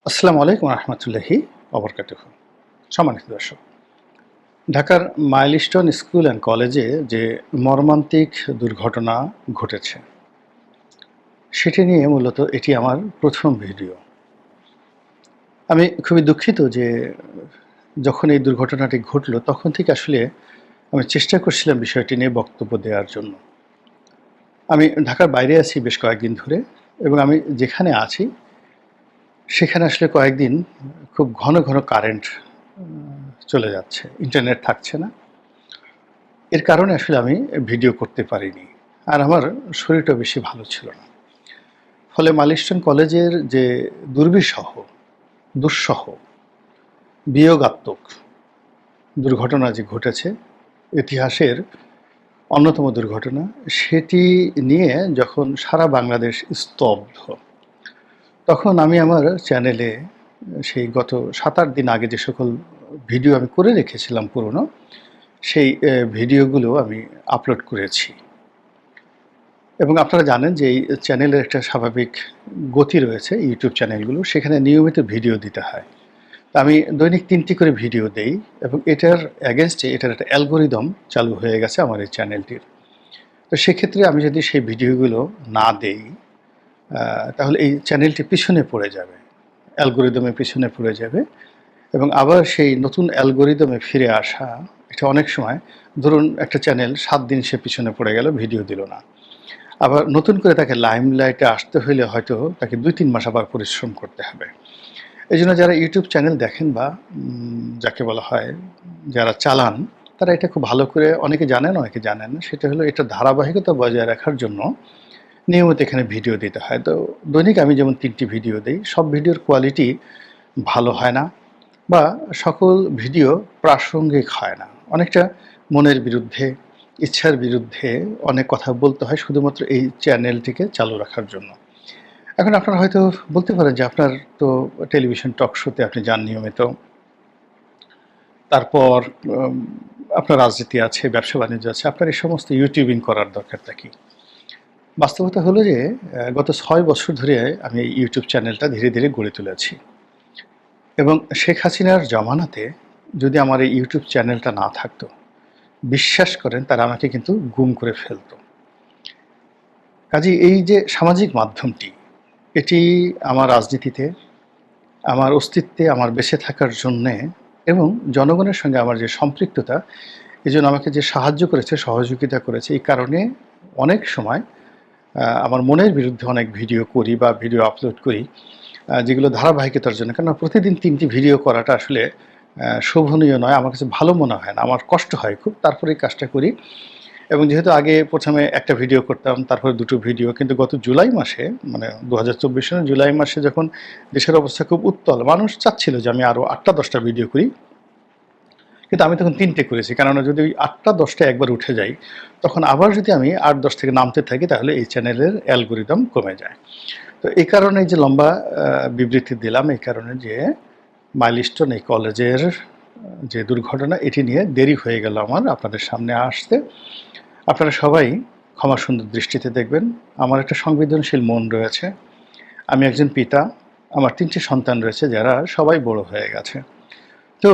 আসসালামু আলাইকুম রহমতুল্লাহি ওবরকাতুহু। সম্মানিত দর্শক, ঢাকার মাইলস্টোন স্কুল অ্যান্ড কলেজে যে মর্মান্তিক দুর্ঘটনা ঘটেছে সেটি নিয়ে মূলত এটি আমার প্রথম ভিডিও। আমি খুবই দুঃখিত যে যখন এই দুর্ঘটনাটি ঘটলো তখন থেকে আসলে আমি চেষ্টা করছিলাম বিষয়টি নিয়ে বক্তব্য দেওয়ার জন্য। আমি ঢাকার বাইরে আছি বেশ কয়েকদিন ধরে, এবং আমি যেখানে আছি সেখানে আসলে কয়েকদিন খুব ঘন ঘন কারেন্ট চলে যাচ্ছে, ইন্টারনেট থাকছে না। এর কারণে আসলে আমি ভিডিও করতে পারিনি, আর আমার শরীরটাও বেশি ভালো ছিল না। ফলে মাইলস্টোন কলেজের যে দুর্বিষহ, দুঃসহ, বিয়োগাত্মক দুর্ঘটনা যে ঘটেছে, ইতিহাসের অন্যতম দুর্ঘটনা, সেটি নিয়ে যখন সারা বাংলাদেশ স্তব্ধ, তখন আমি আমার চ্যানেলে সেই গত ৭-৮ দিন আগে যে সকল ভিডিও আমি করে রেখেছিলাম পুরনো, সেই ভিডিওগুলো আমি আপলোড করেছি। এবং আপনারা জানেন যে এই চ্যানেলের একটা স্বাভাবিক গতি রয়েছে, ইউটিউব চ্যানেলগুলো সেখানে নিয়মিত ভিডিও দিতে হয়। তা আমি দৈনিক ৩টি করে ভিডিও দেই, এবং এটার অ্যাগেনস্টে এটার একটা অ্যালগোরিদম চালু হয়ে গেছে আমার এই চ্যানেলটির। তো সেক্ষেত্রে আমি যদি সেই ভিডিওগুলো না দেই, তাহলে এই চ্যানেলটি পিছনে পড়ে যাবে, অ্যালগোরিদমের পিছনে পড়ে যাবে। এবং আবার সেই নতুন অ্যালগোরিদমে ফিরে আসা, এটা অনেক সময়, ধরুন একটা চ্যানেল ৭ দিন সে পিছনে পড়ে গেল, ভিডিও দিল না, আবার নতুন করে তাকে লাইমলাইটে আসতে হইলে হয়তো তাকে ২-৩ মাস আবার পরিশ্রম করতে হবে। এই জন্য যারা ইউটিউব চ্যানেল দেখেন বা যাকে বলা হয় যারা চালান, তারা এটা খুব ভালো করে, অনেকে জানেন অনেকে জানেন না, সেটা হলো এটা ধারাবাহিকতা বজায় রাখার জন্য নিয়মিত এখানে ভিডিও দিতে হয়। তো দৈনিক আমি যেমন ৩টি ভিডিও দিই, সব ভিডিওর কোয়ালিটি ভালো হয় না, বা সকল ভিডিও প্রাসঙ্গিক হয় না। অনেকটা মনের বিরুদ্ধে, ইচ্ছার বিরুদ্ধে অনেক কথা বলতে হয় শুধুমাত্র এই চ্যানেলটিকে চালু রাখার জন্য। এখন আপনারা হয়তো বলতে পারেন যে আপনার তো টেলিভিশন টক শোতে আপনি যান নিয়মিত, তারপর আপনার রাজনীতি আছে, ব্যবসা-বাণিজ্য আছে, আপনার এই সমস্ত ইউটিউবিং করার দরকারটা কী? বাস্তবতা হলো যে গত ৬ বছর ধরে আমি এই ইউটিউব চ্যানেলটা ধীরে ধীরে গড়ে তুলেছি, এবং শেখ হাসিনার জমানাতে যদি আমার এই ইউটিউব চ্যানেলটা না থাকতো, বিশ্বাস করেন তারা আমাকে কিন্তু গুম করে ফেলত। কাজেই এই যে সামাজিক মাধ্যমটি, এটি আমার রাজনীতিতে, আমার অস্তিত্বে, আমার বেঁচে থাকার জন্যে, এবং জনগণের সঙ্গে আমার যে সম্পৃক্ততা, এজন্য আমাকে যে সাহায্য করেছে, সহযোগিতা করেছে, এই কারণে অনেক সময় আমার মনের বিরুদ্ধে অনেক ভিডিও করি বা ভিডিও আপলোড করি, যেগুলো ধারাবাহিকতার জন্য। কেননা প্রতিদিন ৩টি ভিডিও করাটা আসলে শোভনীয় নয়, আমার কাছে ভালো মনে হয় না, আমার কষ্ট হয় খুব। তারপরে এই কাজটা করি। এবং যেহেতু আগে প্রথমে একটা ভিডিও করতাম, তারপরে ২টো ভিডিও, কিন্তু গত জুলাই মাসে, মানে ২০২৪ সনের জুলাই মাসে যখন দেশের অবস্থা খুব উত্তাল, মানুষ চাচ্ছিল যে আমি আরও ৮টা-১০টা ভিডিও করি, কিন্তু আমি তখন ৩টে করেছি। কেননা যদি ওই ৮টা-১০টা একবার উঠে যাই, তখন আবার যদি আমি ৮-১০ থেকে নামতে থাকি, তাহলে এই চ্যানেলের অ্যালগোরিদম কমে যায়। তো এই কারণে যে লম্বা বিবৃতি দিলাম, এই কারণে যে মাইলস্টোন এই কলেজের যে দুর্ঘটনা, এটি নিয়ে দেরি হয়ে গেল আমার আপনাদের সামনে আসতে। আপনারা সবাই ক্ষমা সুন্দর দৃষ্টিতে দেখবেন। আমার একটা সংবেদনশীল মন রয়েছে। আমি একজন পিতা, আমার ৩টি সন্তান রয়েছে যারা সবাই বড় হয়ে গেছে। তো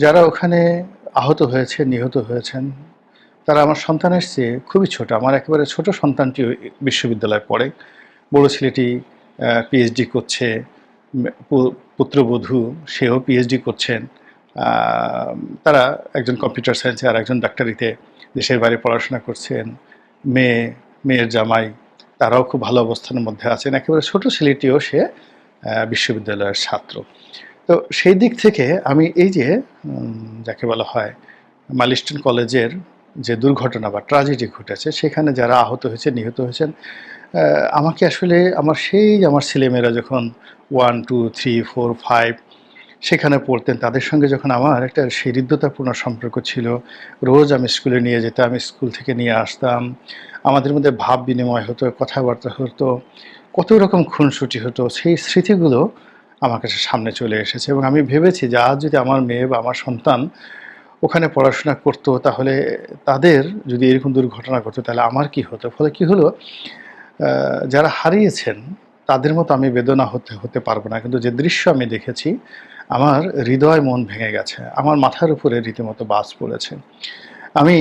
যারা ওখানে আহত হয়েছে, নিহত হয়েছেন, তারা আমার সন্তানের চেয়ে খুবই ছোট। আমার একেবারে ছোট সন্তানটিও বিশ্ববিদ্যালয়ে পড়ে। বড় ছেলেটি পিএইচডি করছে, পুত্রবধূ সেও পিএইচডি করছেন। তারা একজন কম্পিউটার সায়েন্সে আর একজন ডাক্তারিতে দেশের বাইরে পড়াশোনা করছেন। মেয়ের জামাই, তারাও খুব ভালো অবস্থানের মধ্যে আছেন। একেবারে ছোট ছেলেটিও সে বিশ্ববিদ্যালয়ের ছাত্র। তো সেই দিক থেকে আমি এই যে যাকে বলা হয় মাইলস্টোন কলেজের যে দুর্ঘটনা বা ট্র্যাজেডি ঘটেছে, সেখানে যারা আহত হয়েছে, নিহত হয়েছেন, আমাকে আসলে আমার ছেলেমেয়েরা যখন 1, 2, 3, 4, 5 সেখানে পড়তেন, তাদের সঙ্গে যখন আমার একটা হৃদ্যতাপূর্ণ সম্পর্ক ছিল, রোজ আমি স্কুলে নিয়ে যেতাম, স্কুল থেকে নিয়ে আসতাম, আমাদের মধ্যে ভাব বিনিময় হতো, কথাবার্তা হতো, কত রকম খুনসুটি হতো, সেই স্মৃতিগুলো আমার কাছে সামনে চলে এসেছে। এবং আমি ভেবেছি যে আজ যদি আমার মেয়ে বা আমার সন্তান ওখানে পড়াশোনা করতো, তাহলে তাদের যদি এরকম দুর্ঘটনা ঘটতো, তাহলে আমার কি হতো? ফলে কি হলো, যারা হারিয়েছেন তাদের মতো আমি বেদনা হতে পারবো না, কিন্তু যে দৃশ্য আমি দেখেছি আমার হৃদয় মন ভেঙে গেছে, আমার মাথার উপরে রীতিমতো বাজ পড়েছে। আমি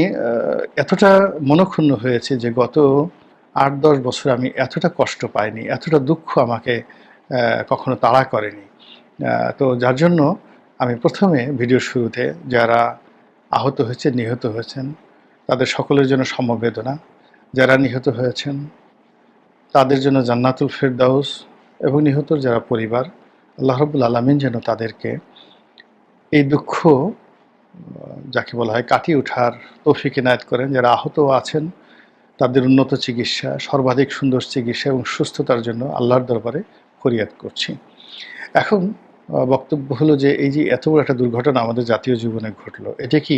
এতটা মনক্ষুণ্ণ হয়েছি যে গত ৮-১০ বছর আমি এতটা কষ্ট পাইনি, এতটা দুঃখ আমাকে কখনো তাড়া করেনি। তো যার জন্য আমি ১ম এ ভিডিওর শুরুতে যারা আহত হয়েছেন, নিহত হয়েছেন তাদের সকলের জন্য সমবেদনা। যারা নিহত হয়েছেন তাদের জন্য জান্নাতুল ফেরদাউস, এবং নিহতর যারা পরিবার, আল্লাহ রাব্বুল আলামিন যেন তাদেরকে এই দুঃখ যাকে বলা হয় কাটিয়ে ওঠার তৌফিক এনায়েত করেন। যারা আহত আছেন তাদের উন্নত চিকিৎসা, সর্বাধিক সুন্দর চিকিৎসা এবং সুস্থতার জন্য আল্লাহর দরবারে ফরিয়াদ করছি। এখন বক্তব্য হলো যে এই যে এত বড় একটা দুর্ঘটনা আমাদের জাতীয় জীবনে ঘটলো, এটা কি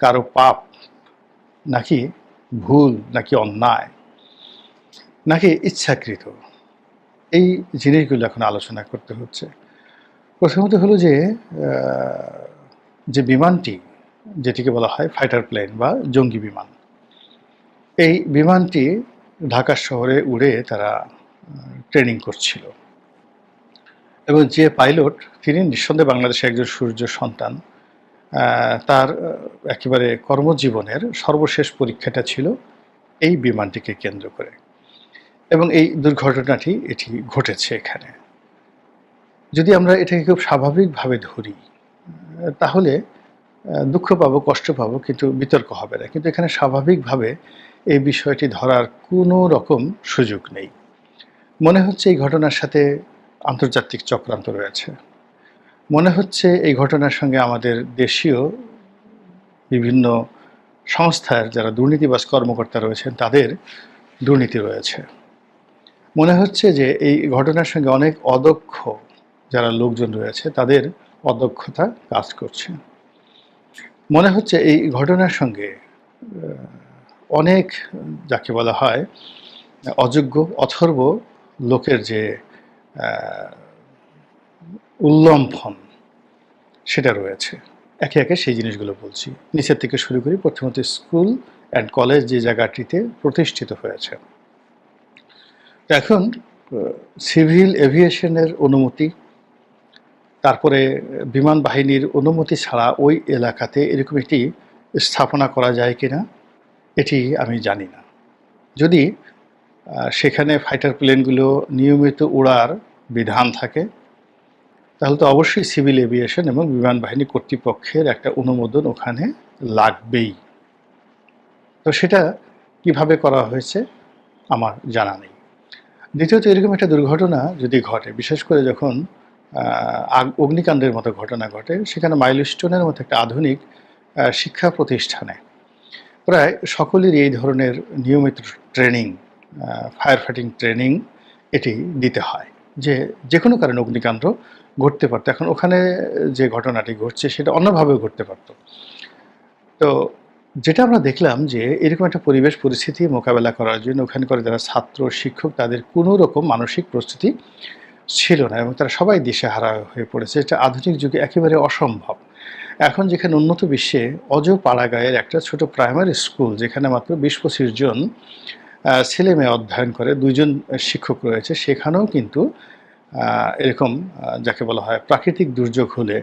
কারো পাপ, নাকি ভুল, নাকি অন্যায়, নাকি ইচ্ছাকৃত? এই জিনিসগুলো এখন আলোচনা করতে হচ্ছে। প্রথমত হলো যে বিমানটি, যেটিকে বলা হয় ফাইটার প্লেন বা জঙ্গি বিমান, এই বিমানটি ঢাকা শহরে উড়ে তারা ট্রেনিং করছিল, এবং যে পাইলট তিনি নিঃসন্দেহে বাংলাদেশের একজন সূর্য সন্তান। তার একেবারে কর্মজীবনের সর্বশেষ পরীক্ষাটা ছিল এই বিমানটিকে কেন্দ্র করে, এবং এই দুর্ঘটনাটি এটি ঘটেছে এখানে। যদি আমরা এটাকে খুব স্বাভাবিকভাবে ধরি তাহলে দুঃখ পাবো, কষ্ট পাবো, কিন্তু বিতর্ক হবে না। কিন্তু এখানে স্বাভাবিকভাবে এই বিষয়টি ধরার কোনো রকম সুযোগ নেই। মনে হচ্ছে এই ঘটনার সাথে আন্তর্জাতিক চক্রান্ত রয়েছে। মনে হচ্ছে এই ঘটনার সঙ্গে আমাদের দেশীয় বিভিন্ন সংস্থার যারা দুর্নীতিবাজ কর্মকর্তা রয়েছেন তাদের দুর্নীতি রয়েছে। মনে হচ্ছে যে এই ঘটনার সঙ্গে অনেক অদক্ষ যারা লোকজন রয়েছে তাদের অদক্ষতা কাজ করছে। মনে হচ্ছে এই ঘটনার সঙ্গে অনেক যাকে বলা হয় অযোগ্য অথর্ব লোকের যে উল্লম্ফন সেটা রয়েছে। একে একে সেই জিনিসগুলো বলছি, নিচের থেকে শুরু করি। প্রথমত স্কুল অ্যান্ড কলেজ যে জায়গাটিতে প্রতিষ্ঠিত হয়েছে, এখন সিভিল এভিয়েশনের অনুমতি, তারপরে বিমান বাহিনীর অনুমতি ছাড়া ওই এলাকাতে এরকম একটি স্থাপনা করা যায় কিনা এটি আমি জানি না। যদি সেখানে ফাইটার প্লেনগুলো নিয়মিত উড়ার বিধান থাকে তাহলে তো অবশ্যই সিভিল এভিয়েশন এবং বিমান বাহিনী কর্তৃপক্ষের একটা অনুমোদন ওখানে লাগবেই। তো সেটা কিভাবে করা হয়েছে আমার জানা নেই। দ্বিতীয়ত, এরকম একটা দুর্ঘটনা যদি ঘটে, বিশেষ করে যখন অগ্নিকাণ্ডের মতো ঘটনা ঘটে, সেখানে মাইলস্টোনের মতো একটা আধুনিক শিক্ষা প্রতিষ্ঠানে প্রায় সকলেরই এই ধরনের নিয়মিত ট্রেনিং, ফায়ার ফাইটিং ট্রেনিং এটি দিতে হয়, যে কোনো কারণে অগ্নিকাণ্ড ঘটতে পারতো। এখন ওখানে যে ঘটনাটি ঘটছে সেটা অন্যভাবেও ঘটতে পারত। তো যেটা আমরা দেখলাম যে এরকম একটা পরিবেশ পরিস্থিতি মোকাবেলা করার জন্য ওখানে করে যারা ছাত্র শিক্ষক তাদের কোনো রকম মানসিক প্রস্তুতি ছিল না, এবং তারা সবাই দিশেহারা হয়ে পড়েছে। এটা আধুনিক যুগে একেবারে অসম্ভব। এখন যেখানে উন্নত বিশ্বে অজপাড়াগাঁয়ের একটা ছোট প্রাইমারি স্কুল, যেখানে মাত্র ২০-২৫ জন ছেলে মেয়ে অধ্যয়ন করে, ২ জন শিক্ষক রয়েছে, সেখানেও কিন্তু এরকম যাকে বলা হয় প্রাকৃতিক দুর্যোগ হলে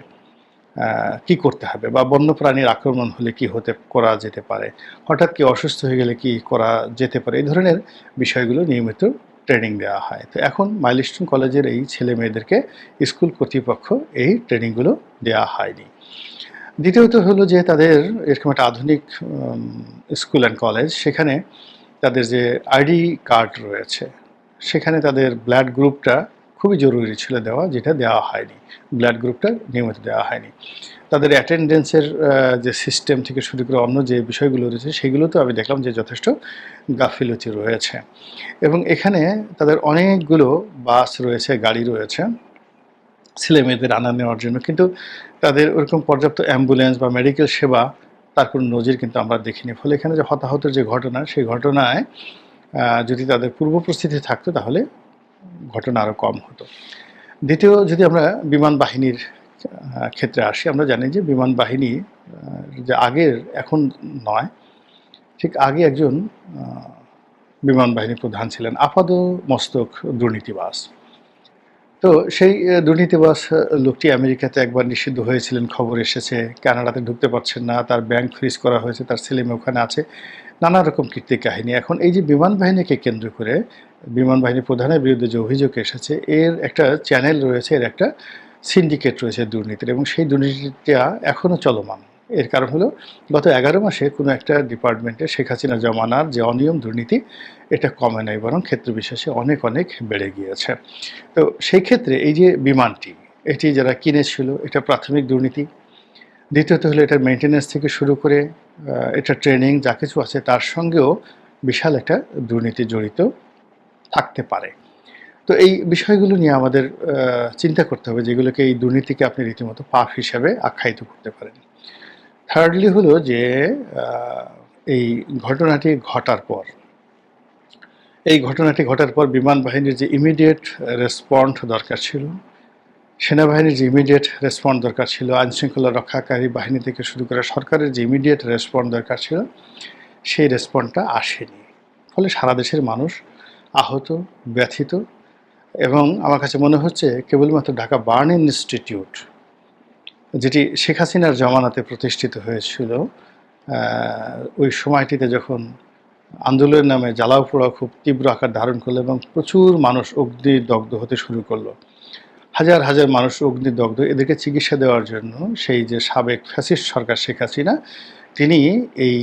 কি করতে হবে, বা বন্যপ্রাণীর আক্রমণ হলে কি করা যেতে পারে, হঠাৎ কি অসুস্থ হয়ে গেলে কি করা যেতে পারে, এই ধরনের বিষয়গুলো নিয়মিত ট্রেনিং দেওয়া হয়। তো এখন মাইলস্টোন কলেজের এই ছেলে মেয়েদেরকে স্কুল কর্তৃপক্ষ এই ট্রেনিংগুলো দেওয়া হয়নি। দ্বিতীয়ত হলো যে তাদের এরকম একটা আধুনিক স্কুল অ্যান্ড কলেজ, সেখানে তাদের যে আইডি কার্ড রয়েছে সেখানে তাদের ব্লাড গ্রুপটা খুবই জরুরি ছিল দেওয়া, যেটা দেওয়া হয়নি। ব্লাড গ্রুপটা নিয়মিত দেওয়া হয়নি। তাদের অ্যাটেন্ডেন্সের যে সিস্টেম থেকে শুরু করে অন্য যে বিষয়গুলো রয়েছে সেগুলোতে আমি দেখলাম যে যথেষ্ট গাফিলতি রয়েছে। এবং এখানে তাদের অনেকগুলো বাস রয়েছে, গাড়ি রয়েছে ছেলে মেয়েদের আনা নেওয়ার জন্য, কিন্তু তাদের ওরকম পর্যাপ্ত অ্যাম্বুলেন্স বা মেডিকেল সেবা তার কোনো নজির কিন্তু আমরা দেখিনি। ফলে এখানে যে হতাহতের যে ঘটনা, সেই ঘটনায় যদি তাদের পূর্ব প্রস্তুতি থাকতো তাহলে ঘটনা আরও কম হতো। দ্বিতীয়, যদি আমরা বিমান বাহিনীর ক্ষেত্রে আসি, আমরা জানি যে বিমান বাহিনী যে আগের, এখন নয়, ঠিক আগে একজন বিমান বাহিনী প্রধান ছিলেন আপাদমস্তক দুর্নীতিবাজ। তো সেই দুর্নীতিবাজ লোকটি আমেরিকাতে একবার নিষিদ্ধ হয়েছিলেন, খবর এসেছে। কানাডাতে ঢুকতে পারছেন না, তার ব্যাংক ফ্রিজ করা হয়েছে, তার ছেলেমেয়ে ওখানে আছে, নানা রকম কীর্তি কাহিনী। এখন এই যে বিমান বাহিনীকে কেন্দ্র করে বিমান বাহিনী প্রধানের বিরুদ্ধে যে অভিযোগ এসেছে, এর একটা চ্যানেল রয়েছে, এর একটা সিন্ডিকেট রয়েছে দুর্নীতির, এবং সেই দুর্নীতিটা এখনও চলমান। এর কারণ হলো গত 11 মাসে কোনো একটা ডিপার্টমেন্টে শেখ হাসিনা জমানার যে অনিয়ম দুর্নীতি, এটা কমে নাই, বরং ক্ষেত্র বিশেষে অনেক অনেক বেড়ে গিয়েছে। তো সেই ক্ষেত্রে এই যে বিমানটি, এটি যারা কিনেছিল, এটা প্রাথমিক দুর্নীতি। দ্বিতীয়ত হলো এটার মেইনটেন্যান্স থেকে শুরু করে এটা ট্রেনিং যা কিছু আছে, তার সঙ্গেও বিশাল একটা দুর্নীতি জড়িত থাকতে পারে। তো এই বিষয়গুলো নিয়ে আমাদের চিন্তা করতে হবে, যেগুলোকে এই দুর্নীতিকে আপনি রীতিমতো পাপ হিসাবে আখ্যায়িত করতে পারেন। থার্ডলি হলো যে এই ঘটনাটি ঘটার পর বিমান বাহিনীর যে ইমিডিয়েট রেসপন্ড দরকার ছিল, সেনাবাহিনীর যে ইমিডিয়েট রেসপন্ড দরকার ছিল, আইনশৃঙ্খলা রক্ষাকারী বাহিনী থেকে শুরু করে সরকারের যে ইমিডিয়েট রেসপন্ড দরকার ছিল, সেই রেসপন্ডটা আসেনি। ফলে সারা দেশের মানুষ আহত, ব্যথিত, এবং আমার কাছে মনে হচ্ছে কেবলমাত্র ঢাকা বার্ন ইনস্টিটিউট, যেটি শেখ হাসিনার জমানাতে প্রতিষ্ঠিত হয়েছিল, ওই সময়টিতে যখন আন্দোলনের নামে জ্বালাও পোড়াও খুব তীব্র আকার ধারণ করলো এবং প্রচুর মানুষ অগ্নিদগ্ধ হতে শুরু করলো, হাজার হাজার মানুষ অগ্নিদগ্ধ, এদেরকে চিকিৎসা দেওয়ার জন্য সেই যে সাবেক ফ্যাসিস্ট সরকার শেখ হাসিনা, তিনি এই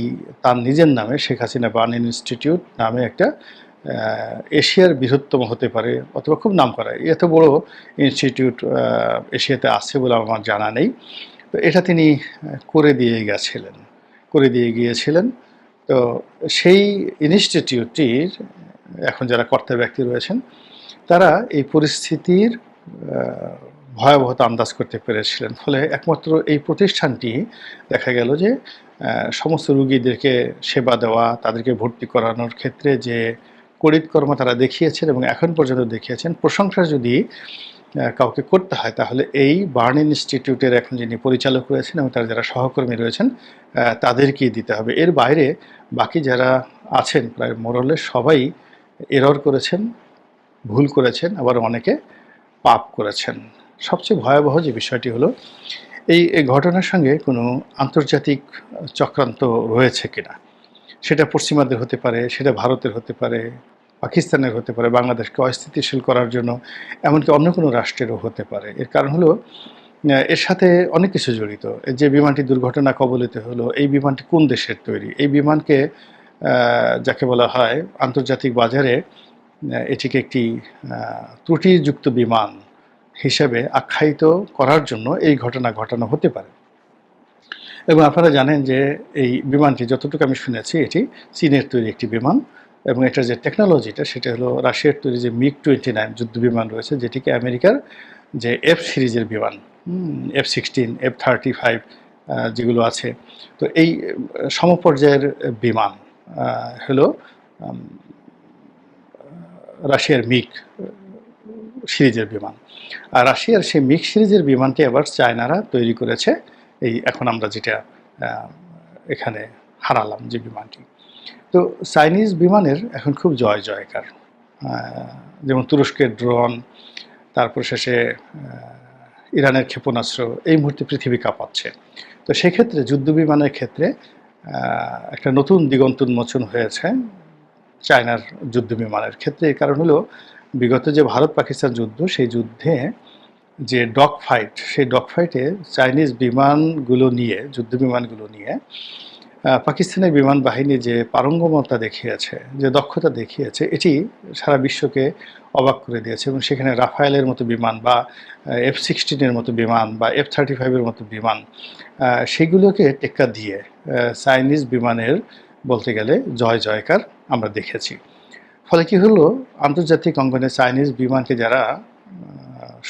তার নিজের নামে শেখ হাসিনা বার্ন ইনস্টিটিউট নামে একটা এশিয়ার বৃহত্তম হতে পারে অথবা খুব নাম করা এত বড় ইনস্টিটিউট এশিয়াতে আছে বলে আমার জানা নেই। তো এটা তিনি করে দিয়ে গিয়েছিলেন। তো সেই ইনস্টিটিউটটির এখন যারা কর্তা ব্যক্তি রয়েছেন, তারা এই পরিস্থিতির ভয়াবহতা আন্দাজ করতে পেরেছিলেন। ফলে একমাত্র এই প্রতিষ্ঠানটি দেখা গেল যে সমস্ত রুগীদেরকে সেবা দেওয়া, তাদেরকে ভর্তি করানোর ক্ষেত্রে যে করিতকর্ম তারা দেখিয়েছেন এবং এখন পর্যন্ত দেখিয়েছেন, প্রশংসা যদি কাউকে করতে হয় তাহলে এই বার্ন ইনস্টিটিউটের এখন যিনি পরিচালক রয়েছেন এবং তার যারা সহকর্মী রয়েছেন, তাদেরকেই দিতে হবে। এর বাইরে বাকি যারা আছেন প্রায় মোরলে সবাই এরর করেছেন, ভুল করেছেন, আবার অনেকে পাপ করেছেন। সবচেয়ে ভয়াবহ যে বিষয়টি হলো, এই ঘটনার সঙ্গে কোনো আন্তর্জাতিক চক্রান্ত রয়েছে কিনা। সেটা পশ্চিমাদের হতে পারে, সেটা ভারতের হতে পারে, পাকিস্তানের হতে পারে, বাংলাদেশকে অস্থিতিশীল করার জন্য এমনকি অন্য কোনো রাষ্ট্রেরও হতে পারে। এর কারণ হলো এর সাথে অনেক কিছু জড়িত। যে বিমানটি দুর্ঘটনা কবলিত হলো, এই বিমানটি কোন দেশের তৈরি? এই বিমানকে যাকে বলা হয় আন্তর্জাতিক বাজারে এটিকে একটি ত্রুটিযুক্ত বিমান হিসেবে আখ্যায়িত করার জন্য এই ঘটনা ঘটানো হতে পারে। এবং আপনারা জানেন যে এই বিমানটি, যতটুকু আমি শুনেছি, এটি চীনের তৈরি একটি বিমান, এবং এটার যে টেকনোলজিটা সেটা হলো রাশিয়ার তৈরি যে MiG-29 যুদ্ধ বিমান রয়েছে, যেটিকে আমেরিকার যে F সিরিজের বিমান, F-16, F-35 যেগুলো আছে, তো এই সমপর্যায়ের বিমান হলো রাশিয়ার মিগ সিরিজের বিমান। আর রাশিয়ার সেই মিগ সিরিজের বিমানটি আবার চায়নারা তৈরি করেছে, এই এখন আমরা যেটা এখানে হারালাম যে বিমানটি। তো চাইনিজ বিমানের এখন খুব জয় জয়কার, যেমন তুরস্কের ড্রোন, তারপর শেষে ইরানের ক্ষেপণাস্ত্র এই মুহূর্তে পৃথিবী কাঁপাচ্ছে। তো সেক্ষেত্রে যুদ্ধ বিমানের ক্ষেত্রে একটা নতুন দিগন্ত উন্মোচন হয়েছে চায়নার যুদ্ধ বিমানের ক্ষেত্রে। এর কারণ হলো বিগত যে ভারত পাকিস্তান যুদ্ধ, সেই যুদ্ধে যে ডগ ফাইট, সেই ডগ ফাইটে চাইনিজ বিমানগুলো নিয়ে, যুদ্ধ বিমানগুলো নিয়ে পাকিস্তানের বিমান বাহিনী যে পারঙ্গমতা দেখিয়েছে, যে দক্ষতা দেখিয়েছে, এটি সারা বিশ্বকে অবাক করে দিয়েছে। এবং সেখানে রাফায়েলের মতো বিমান বা F-16 মতো বিমান বা F-35 মতো বিমান, সেগুলোকে টেক্কা দিয়ে চাইনিজ বিমানের বলতে গেলে জয় জয়কার আমরা দেখেছি। ফলে কি হলো, আন্তর্জাতিক অঙ্গনে চাইনিজ বিমানকে যারা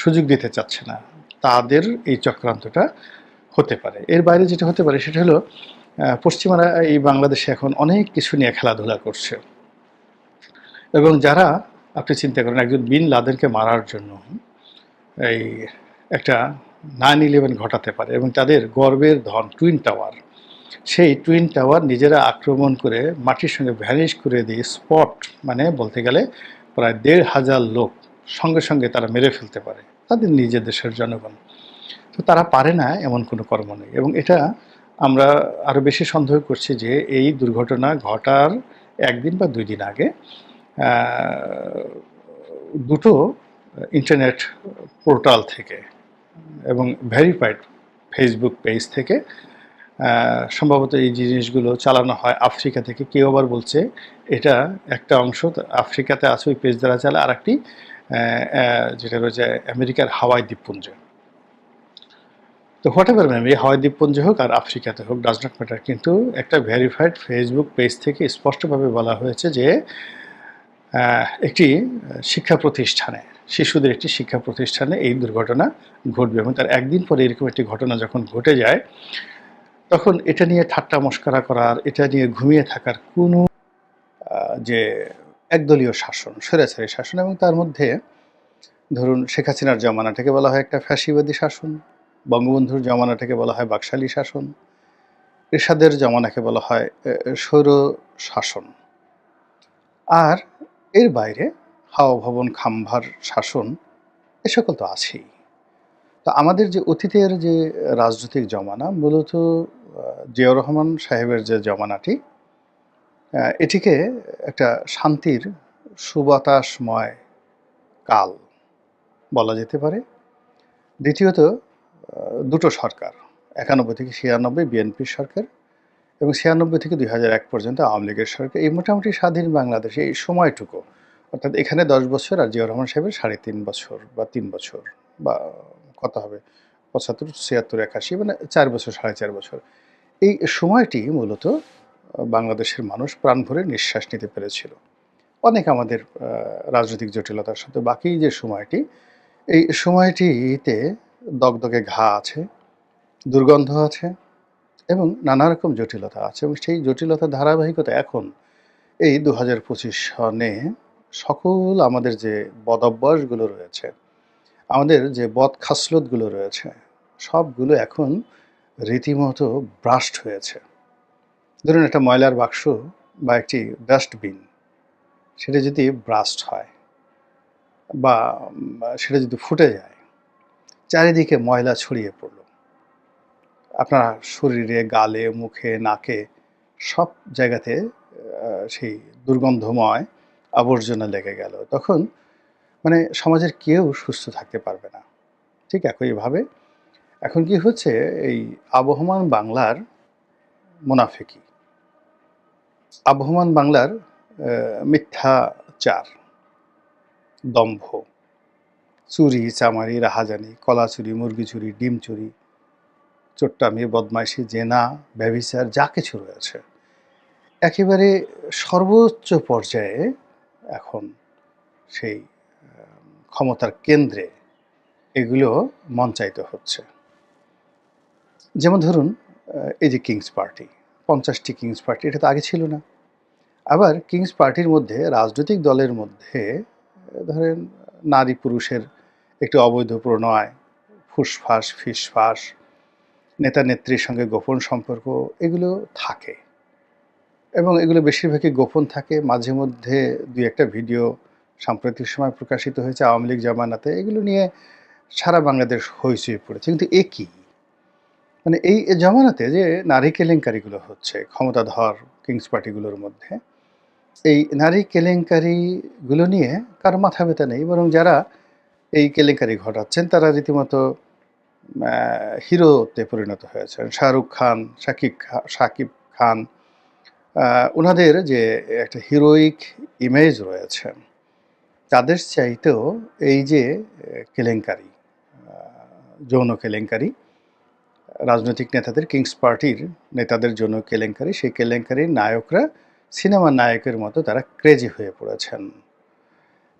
সুযোগ দিতে চাচ্ছে না, তাদের এই চক্রান্তটা হতে পারে। এর বাইরে যেটা হতে পারে সেটা হলো পশ্চিমারা এই বাংলাদেশে এখন অনেক কিছু নিয়ে খেলাধুলা করছে, এবং যারা, আপনি চিন্তা করেন, একজন বিন লাদেনকে মারার জন্য এই একটা 9/11 ঘটাতে পারে, এবং তাদের গর্বের ধন টুইন টাওয়ার, সেই টুইন টাওয়ার নিজেরা আক্রমণ করে মাটির সঙ্গে ভ্যানিশ করে দিয়ে স্পট, মানে বলতে গেলে প্রায় ১,৫০০ লোক সঙ্গে সঙ্গে তারা মেরে ফেলতে পারে, তাদের নিজের দেশের জনগণ। তো তারা পারে না এমন কোনো কর্ম নেই। এবং এটা আমরা আরও বেশি সন্দেহ করছি যে এই দুর্ঘটনা ঘটার ১ দিন বা ২ দিন আগে দুটো ইন্টারনেট পোর্টাল থেকে এবং ভেরিফাইড ফেসবুক পেজ থেকে সম্ভবত এই জিনিসগুলো চালানো হয় আফ্রিকা থেকে। কেউ আবার বলছে এটা একটা অংশ আফ্রিকাতে আছে, ওই পেজ দ্বারা চালায়, আর একটি যেটা রয়েছে আমেরিকার হাওয়াই দ্বীপপুঞ্জে। তো হোয়াট এভার ম্যাম, এই হাওয়াই দ্বীপপুঞ্জ হোক আর আফ্রিকাতে হোক, ডাজ নট ম্যাটার, কিন্তু একটা ভেরিফাইড ফেসবুক পেজ থেকে স্পষ্টভাবে বলা হয়েছে যে একটি শিক্ষা প্রতিষ্ঠানে, শিশুদের একটি শিক্ষা প্রতিষ্ঠানে এই দুর্ঘটনা ঘটবে। এবং তার একদিন পরে এরকম একটি ঘটনা যখন ঘটে যায়, তখন এটা নিয়ে ঠাট্টা মশকরা করার, এটা নিয়ে ঘুমিয়ে থাকার কোনো যে একদলীয় শাসন, স্বৈরাচারী শাসন, এবং তার মধ্যে ধরুন শেখ হাসিনার জমানাটাকে বলা হয় একটা ফ্যাসিবাদী শাসন, বঙ্গবন্ধুর জমানাটাকে বলা হয় বাকশালী শাসন, এরশাদের জমানাকে বলা হয় স্বৈর শাসন, আর এর বাইরে হাওয়া ভবন খাম্বার শাসন, এ সকল তো আছেই। তো আমাদের যে অতীতের যে রাজনৈতিক জমানা, মূলত জিয়াউর রহমান সাহেবের যে জমানাটি, এটিকে একটা শান্তির সুবাতাসময় কাল বলা যেতে পারে। দ্বিতীয়ত দুটো সরকার, ৯১ থেকে ৯৬ বিএনপির সরকার, এবং ৯৬ থেকে ২০০১ পর্যন্ত আওয়ামী লীগের সরকার। এই মোটামুটি স্বাধীন বাংলাদেশে এই সময়টুকু, অর্থাৎ এখানে ১০ বছর আর জিয়াউর রহমান সাহেবের ৩.৫ বছর বা ৩ বছর, বা কত হবে ৭৫, ৭৬, ৮১, মানে ৪ বছর, ৪.৫ বছর, এই সময়টি মূলত বাংলাদেশের মানুষ প্রাণ ভরে নিঃশ্বাস নিতে পেরেছিল। অনেক আমাদের রাজনৈতিক জটিলতার সাথে বাকি যে সময়টি, এই সময়টিতে দগদগে ঘা আছে, দুর্গন্ধ আছে, এবং নানা রকম জটিলতা আছে। এবং সেই জটিলতার ধারাবাহিকতা এখন এই ২০২৫ সনে সকল আমাদের যে বদঅভ্যাসগুলো রয়েছে, আমাদের যে বদ খাসলতগুলো রয়েছে, সবগুলো এখন রীতিমতো ব্রাস্ট হয়েছে। ধরুন একটা ময়লার বাক্স বা একটি ডাস্টবিন, সেটা যদি ব্রাস্ট হয় বা সেটা যদি ফুটে যায়, চারিদিকে ময়লা ছড়িয়ে পড়ল, আপনার শরীরে, গালে, মুখে, নাকে, সব জায়গাতে সেই দুর্গন্ধময় আবর্জনা লেগে গেল, তখন মানে সমাজের কেউ সুস্থ থাকতে পারবে না। ঠিক একইভাবে এখন কি হচ্ছে, এই আবহমান বাংলার মুনাফিকি, আবহমান বাংলার মিথ্যাচার, দম্ভ, চুরি, চামারি, রাহাজানি, কলা চুরি, মুরগি চুরি, ডিম চুরি, চোট্টামি, বদমাইশি, জেনা, ব্যভিচার, যা কিছু রয়েছে, একেবারে সর্বোচ্চ পর্যায়ে এখন সেই ক্ষমতার কেন্দ্রে এগুলো মঞ্চায়িত হচ্ছে। যেমন ধরুন এই যে কিংস পার্টি, ৫০টি কিংস পার্টি, এটা তো আগে ছিল না। আবার কিংস পার্টির মধ্যে, রাজনৈতিক দলের মধ্যে ধরেন নারী পুরুষের একটি অবৈধ প্রণয়, ফুসফাস ফিসফাস, নেতা নেত্রীর সঙ্গে গোপন সম্পর্ক, এগুলো থাকে, এবং এগুলো বেশিরভাগই গোপন থাকে। মাঝে মধ্যে দুই একটা ভিডিও সাম্প্রতিক সময় প্রকাশিত হয়েছে আওয়ামী লীগ জামানাতে, এগুলো নিয়ে সারা বাংলাদেশ হইচই পড়েছে। কিন্তু এ কি, মানে এই জামানাতে যে নারী কেলেঙ্কারিগুলো হচ্ছে ক্ষমতাধর কিংস পার্টিগুলোর মধ্যে, এই নারী কেলেঙ্কারিগুলো নিয়ে কারো মাথা ব্যথা নেই, বরং যারা এই কেলেঙ্কারি ঘটাচ্ছেন তারা রীতিমতো হিরোতে পরিণত হয়েছেন। শাহরুখ খান, শাকিব খান, ওনাদের যে একটা হিরোইক ইমেজ রয়েছে, তাদের চাইতেও এই যে কেলেঙ্কারি, যৌন কেলেঙ্কারি, রাজনৈতিক নেতাদের, কিংস পার্টির নেতাদের জন্য কেলেঙ্কারি, সেই কেলেঙ্কারির নায়করা সিনেমার নায়কের মতো তারা ক্রেজি হয়ে পড়েছেন।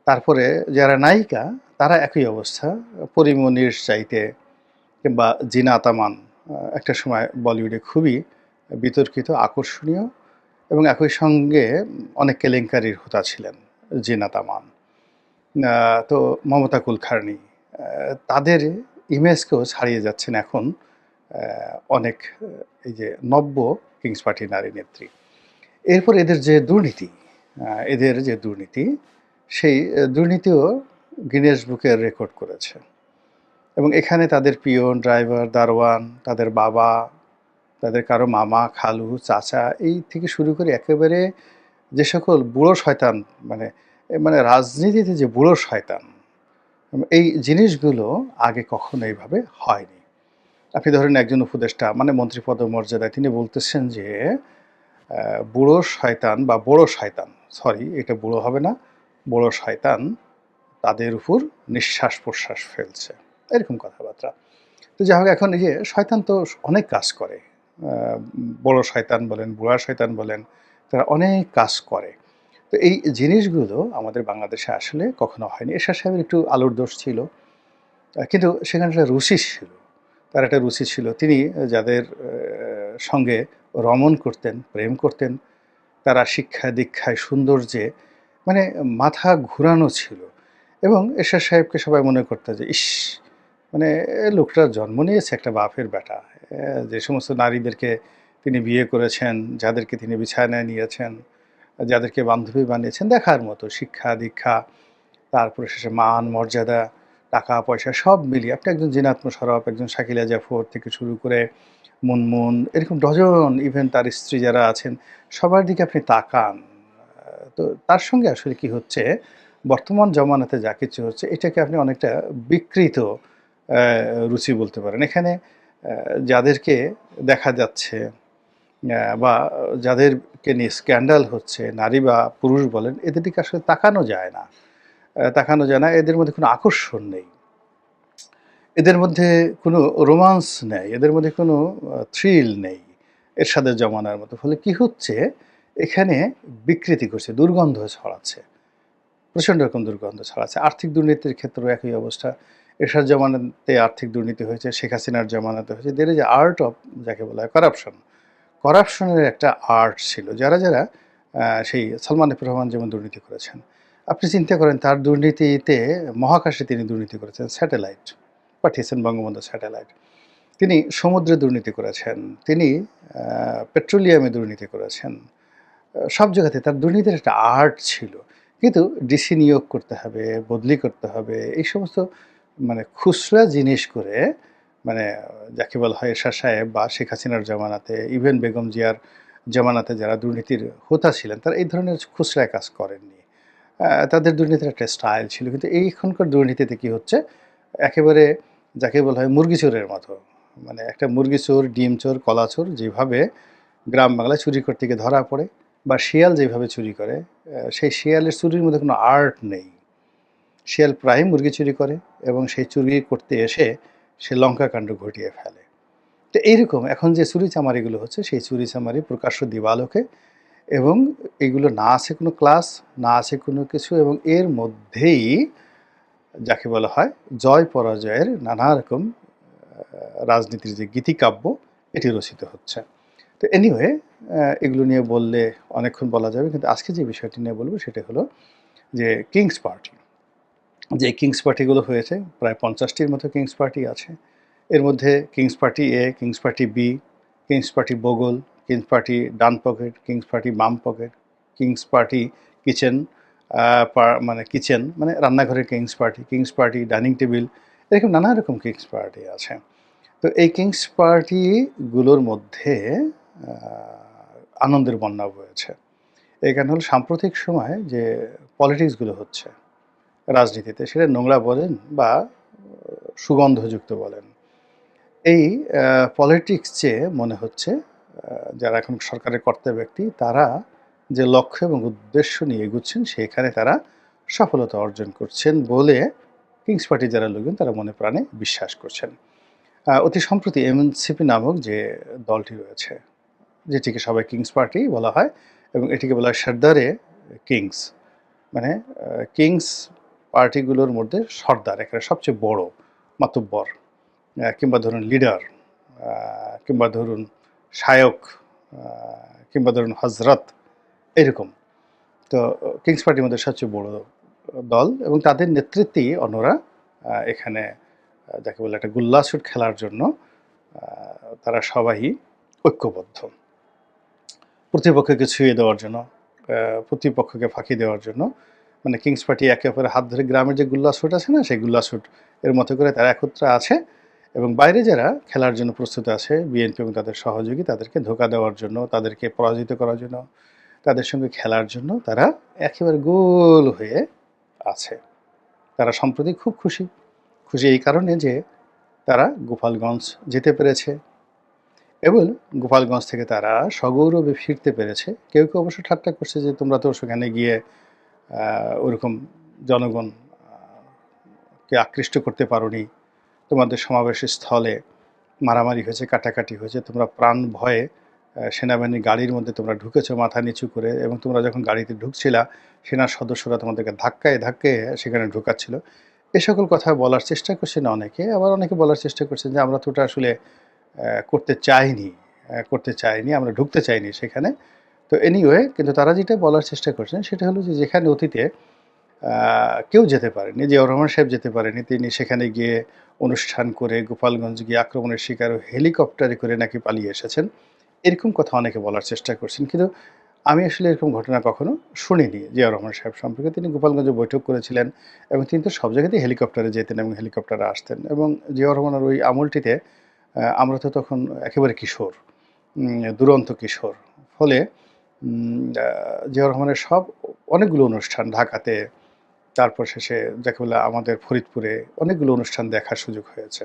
তারপরে যারা নায়িকা, তারা একই অবস্থা, পরিমণির চাইতে, কিংবা জিনা তামান, একটা সময় বলিউডে খুবই বিতর্কিত, আকর্ষণীয়, এবং একই সঙ্গে অনেক কেলেঙ্কারির হোতা ছিলেন জিনা তামান। তো মমতা কুলকার্নি, তাদের ইমেজকেও ছাড়িয়ে যাচ্ছেন এখন অনেক এই যে নব্য কিংস পার্টি নারী নেত্রী। এরপর এদের যে দুর্নীতি সেই দুর্নীতিও গিনেস বুকে রেকর্ড করেছে এবং এখানে তাদের পিয়ন, ড্রাইভার, দারোয়ান, তাদের বাবা, তাদের কারো মামা, খালু, চাচা এই থেকে শুরু করে একেবারে যে সকল বুড়ো শয়তান মানে মানে রাজনীতিতে যে বুড়ো শয়তান এই জিনিসগুলো আগে কখনো এইভাবে হয়নি। আপনি ধরেন একজন উপদেষ্টা মানে মন্ত্রী পদমর্যাদায় তিনি বলতেছেন যে বুড়ো শয়তান বা বড় শয়তান, সরি এটা বুড়ো হবে না, বড় শয়তান তাদের উপর নিঃশ্বাস প্রশ্বাস ফেলছে, এরকম কথাবার্তা। তো যাই হোক, এখন এই যে শয়তান তো অনেক কাজ করে, বড় শয়তান বলেন, বুড়া শয়তান বলেন, তারা অনেক কাজ করে। তো এই জিনিসগুলো আমাদের বাংলাদেশে আসলে কখনো হয়নি। এরশাদ সাহেবের একটু আলুর দোষ ছিল, কিন্তু সেখানে একটা রুচি ছিল, তার একটা রুচি ছিল। তিনি যাদের সঙ্গে রমণ করতেন, প্রেম করতেন, তারা শিক্ষা দীক্ষায় সৌন্দর্যে মানে মাথা ঘুরানো ছিল এবং এরশাদ সাহেবকে সবাই মনে করতো যে ইস, মানে লোকটা জন্ম নিয়েছে একটা বাপের বেটা। যে সমস্ত নারীদেরকে তিনি বিয়ে করেছেন, যাদেরকে তিনি বিছানায় নিয়েছেন, যাদেরকে বান্ধবী বানিয়েছেন, দেখার মতো শিক্ষা দীক্ষা, তারপরে শেষে মান মর্যাদা, টাকা পয়সা সব মিলিয়ে আপনি একজন জিনাত মোশাররফ, একজন শাকিলা জাফর থেকে শুরু করে মুনমুন, এরকম ডজন, ইভেন তার স্ত্রী যারা আছেন সবার দিকে আপনি তাকান। তো তার সঙ্গে আসলে কি হচ্ছে, বর্তমান জমানাতে যা কিছু হচ্ছে এটাকে আপনি অনেকটা বিকৃত রুচি বলতে পারেন। এখানে যাদেরকে দেখা যাচ্ছে বা যাদেরকে নিয়ে স্ক্যান্ডাল হচ্ছে, নারী বা পুরুষ বলেন, এদের দিকে আসলে তাকানো যায় না। তাকানো যায় না, এদের মধ্যে কোনো আকর্ষণ নেই। এদের মধ্যে কোনো রোমান্স নেই, এদের মধ্যে কোনো থ্রিল নেই এরশাদের জমানার মতো। ফলে কি হচ্ছে, এখানে বিকৃতি ঘটছে, দুর্গন্ধ ছড়াচ্ছে, প্রচণ্ড রকম দুর্গন্ধ ছড়াচ্ছে। আর্থিক দুর্নীতির ক্ষেত্রেও একই অবস্থা। এরশাদ জমানাতে আর্থিক দুর্নীতি হয়েছে, শেখ হাসিনার জমানাতে হয়েছে। There is a art of, যাকে বলা হয় করাপশন। করাপশনের একটা আর্ট ছিল। যারা সেই সালমান এফ রহমান যেমন দুর্নীতি করেছেন, আপনি চিন্তা করেন তার দুর্নীতিতে মহাকাশে তিনি দুর্নীতি করেছেন, স্যাটেলাইট পাঠিয়েছেন, বঙ্গবন্ধু স্যাটেলাইট। তিনি সমুদ্রে দুর্নীতি করেছেন, তিনি পেট্রোলিয়ামে দুর্নীতি করেছেন। সব জায়গাতে তার দুর্নীতির একটা আর্ট ছিল। কিন্তু ডিসি নিয়োগ করতে হবে, বদলি করতে হবে, এই সমস্ত মানে খুচরা জিনিস করে, মানে যাকে বলা হয় এরশাদ সাহেব বা শেখ হাসিনার জমানাতে, ইভেন বেগম জিয়ার জমানাতে যারা দুর্নীতির হোতা ছিলেন, তারা এই ধরনের খুচরায় কাজ করেননি। তাদের দুর্নীতির একটা স্টাইল ছিল। কিন্তু এইখানকার দুর্নীতিতে কি হচ্ছে, একেবারে যাকে বলা হয় মুরগি চোরের মতো। মানে একটা মুরগি চোর, ডিম চোর, কলা চোর যেভাবে গ্রাম বাংলায় চুরি করতে গিয়ে ধরা পড়ে, বা শিয়াল যেভাবে চুরি করে, সেই শিয়ালের চুরির মধ্যে কোনো আর্ট নেই। শিয়াল প্রায়ই মুরগি চুরি করে এবং সেই চুরি করতে এসে সে লঙ্কাকাণ্ড ঘটিয়ে ফেলে। তো এইরকম এখন যে চুরিচামারিগুলো হচ্ছে, সেই চুরিচামারি প্রকাশ্য দিবালোকে, এবং এগুলো না আছে কোনো ক্লাস, না আছে কোনো কিছু, এবং এর মধ্যেই যাকে বলা হয় জয় পরাজয়ের নানা রকম রাজনীতির যে গীতিকাব্য, এটি রচিত হচ্ছে। তো এনিওয়ে, এগুলো নিয়ে বললে অনেকক্ষণ বলা যাবে, কিন্তু আজকে যে বিষয়টি নিয়ে বলবো সেটা হলো যে কিংস পার্টি। যে কিংস পার্টিগুলো হয়েছে, প্রায় 50টির মতো কিংস পার্টি আছে। এর মধ্যে kings party A, kings party B, kings party বগল, কিংস পার্টি ডান পকেট, কিংস পার্টি বাম পকেট, কিংস পার্টি কিচেন, মানে কিচেন মানে রান্নাঘরের কিংস পার্টি ডাইনিং টেবিল, এরকম নানা রকম কিংস পার্টি আছে। তো এই কিংস পার্টিগুলোর মধ্যে আনন্দের বন্যা বয়েছে। এই কারণ হলো সাম্প্রতিক সময়ে যে পলিটিক্সগুলো হচ্ছে রাজনীতিতে, সেটা নোংরা বলেন বা সুগন্ধযুক্ত বলেন, এই পলিটিক্সে মনে হচ্ছে যারা এখন সরকারের কর্তা ব্যক্তি, তারা যে লক্ষ্য এবং উদ্দেশ্য নিয়ে এগুচ্ছেন সেখানে তারা সফলতা অর্জন করছেন বলে কিংস পার্টির যারা লোকজন তারা মনে প্রাণে বিশ্বাস করছেন। অতি সম্প্রতি এনসিপি নামক যে দলটি রয়েছে, যেটিকে সবাই কিংস পার্টি বলা হয়, এবং এটিকে বলা হয় সর্দারে কিংস, মানে কিংস পার্টিগুলোর মধ্যে সর্দার একেবারে সবচেয়ে বড় মাতব্বর, কিংবা ধরুন লিডার, কিংবা ধরুন শায়ক, কিংবা ধরুন হজরত, এরকম। তো কিংস পার্টির মধ্যে সবচেয়ে বড় দল, এবং তাদের নেতৃত্বেই অন্যরা এখানে যাকে বলে একটা গুল্লাছুট খেলার জন্য তারা সবাই ঐক্যবদ্ধ। প্রতিপক্ষকে ছুঁয়ে দেওয়ার জন্য, প্রতিপক্ষকে ফাঁকি দেওয়ার জন্য মানে কিংস পার্টি একে অপরের হাত ধরে গ্রামের যে গুল্লাছুট আছে না, সেই গুল্লাছুট এর মতো করে তারা একত্রে আছে এবং বাইরে যারা খেলার জন্য প্রস্তুত আছে বিএনপি এবং তাদের সহযোগী, তাদেরকে ধোঁকা দেওয়ার জন্য, তাদেরকে পরাজিত করার জন্য, তাদের সঙ্গে খেলার জন্য তারা একেবারে গোল হয়ে আছে। তারা সম্প্রতি খুব খুশি। খুশি এই কারণে যে তারা গোপালগঞ্জ যেতে পেরেছে এবং গোপালগঞ্জ থেকে তারা সগৌরবে ফিরতে পেরেছে। কেউ কেউ অবশ্য ঠাট্টা করছে যে তোমরা তো সেখানে গিয়ে ওরকম জনগণ কে আকৃষ্ট করতে পারোনি, তোমাদের সমাবেশের স্থলে মারামারি হয়েছে, কাটাকাটি হয়েছে, তোমরা প্রাণ ভয়ে সেনাবাহিনীর গাড়ির মধ্যে তোমরা ঢুকেছো মাথা নিচু করে, এবং তোমরা যখন গাড়িতে ঢুকছিলা সেনার সদস্যরা তোমাদেরকে ধাক্কায় ধাক্কায় সেখানে ঢুকাচ্ছিল। এ সকল কথা বলার চেষ্টা করছেন অনেকে, আবার অনেকে বলার চেষ্টা করছেন যে আমরা তো ওটা আসলে করতে চাইনি, আমরা ঢুকতে চাইনি সেখানে। তো এনিওয়ে, কিন্তু তারা যেটা বলার চেষ্টা করছেন সেটা হলো যে যেখানে অতীতে কেউ যেতে পারেনি, জিয়াউর রহমান সাহেব যেতে পারেনি, তিনি সেখানে গিয়ে অনুষ্ঠান করে গোপালগঞ্জ গিয়ে আক্রমণের শিকার হেলিকপ্টারে করে নাকি পালিয়ে এসেছেন, এরকম কথা অনেকে বলার চেষ্টা করছেন। কিন্তু আমি আসলে এরকম ঘটনা কখনো শুনিনি জিয়াউর রহমান সাহেব সম্পর্কে। তিনি গোপালগঞ্জে বৈঠক করেছিলেন এবং তিনি তো সব জায়গাতেই হেলিকপ্টারে যেতেন এবং হেলিকপ্টারে আসতেন। এবং জিয়াউর রহমানের ওই আমলটিতে আমরা তো তখন একেবারে কিশোর, দুরন্ত কিশোর। ফলে জিয়াউর রহমানের অনেকগুলো অনুষ্ঠান ঢাকাতে, তারপর শেষে যাকে বলে আমাদের ফরিদপুরে অনেকগুলো অনুষ্ঠান দেখার সুযোগ হয়েছে।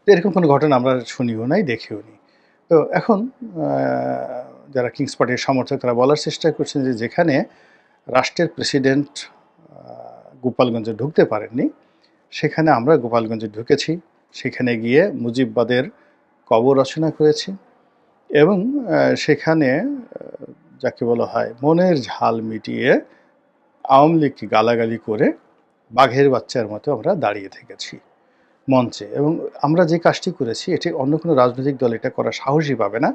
তো এরকম কোনো ঘটনা আমরা শুনিও নাই, দেখিও নি। তো এখন যারা কিংস পার্টির সমর্থক তারা বলার চেষ্টা করছেন যে যেখানে রাষ্ট্রের প্রেসিডেন্ট গোপালগঞ্জে ঢুকতে পারেননি, সেখানে আমরা গোপালগঞ্জে ঢুকেছি, সেখানে গিয়ে মুজিববাদের কবর রচনা করেছি এবং সেখানে যাকে বলা হয় মনের ঝাল মিটিয়ে আওয়ামী লীগকে গালাগালি করে বাঘের বাচ্চার মতো আমরা দাঁড়িয়ে থেকেছি মঞ্চে। এবং আমরা যে কাজটি করেছি এটি অন্য কোনো রাজনৈতিক দল এটা করার সাহসই পাবে না।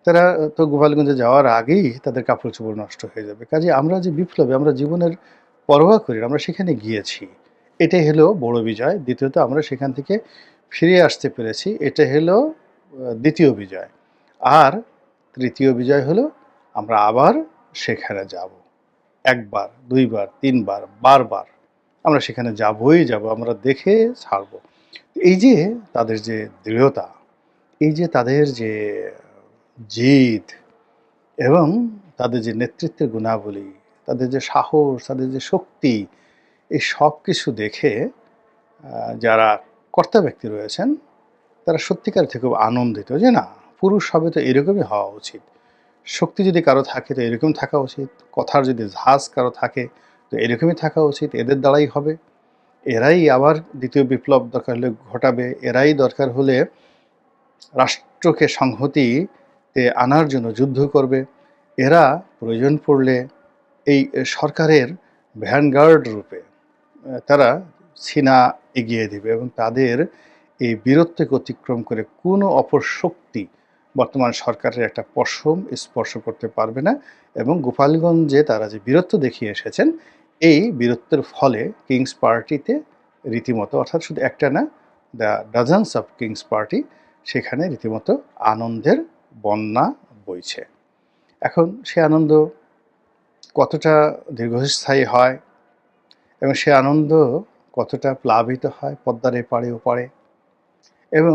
তারা তো গোপালগঞ্জে যাওয়ার আগেই তাদের কাপড় চোপড় নষ্ট হয়ে যাবে। কাজে আমরা যে বিপ্লবে আমরা জীবনের পরোয়া করি না, আমরা সেখানে গিয়েছি, এটাই হলো বড় বিজয়। দ্বিতীয়ত আমরা সেখান থেকে ফিরে আসতে পেরেছি, এটা হলো দ্বিতীয় বিজয়। আর তৃতীয় বিজয় হলো আমরা আবার সেখানে যাব, একবার, দুইবার, তিনবার, বারবার আমরা সেখানে যাবই যাব, আমরা দেখে ছাড়ব। এই যে তাদের যে দৃঢ়তা, এই যে তাদের যে জিদ এবং তাদের যে নেতৃত্বের গুণাবলী, তাদের যে সাহস, তাদের যে শক্তি, এই সব কিছু দেখে যারা কর্তা ব্যক্তি রয়েছেন তারা সত্যিকার থেকে খুব আনন্দিত যে না, পুরুষ হবে তো এরকমই হওয়া উচিত। শক্তি যদি কারো থাকে তো এরকম থাকা উচিত, কথার যদি ঝাঁজ কারো থাকে তো এরকমই থাকা উচিত, এদের দ্বারাই হবে। এরাই আবার দ্বিতীয় বিপ্লব দরকার হলে ঘটাবে, এরাই দরকার হলে রাষ্ট্রকে সংহতিতে আনার জন্য যুদ্ধ করবে, এরা প্রয়োজন পড়লে এই সরকারের ভ্যানগার্ড রূপে তারা সিনা এগিয়ে দেবে এবং তাদের এই বীরত্বকে অতিক্রম করে কোনো অপর শক্তি বর্তমান সরকারের একটা পশম স্পর্শ করতে পারবে না। এবং গোপালগঞ্জে তারা যে বীরত্ব দেখিয়ে এসেছেন, এই বীরত্বের ফলে কিংস পার্টিতে রীতিমতো, অর্থাৎ শুধু একটা না, দ্য ডাজনস অফ কিংস পার্টি, সেখানে রীতিমতো আনন্দের বন্যা বইছে। এখন সে আনন্দ কতটা দীর্ঘস্থায়ী হয় এবং সে আনন্দ কতটা প্লাবিত হয় পদ্মার এপারে ওপারে, এবং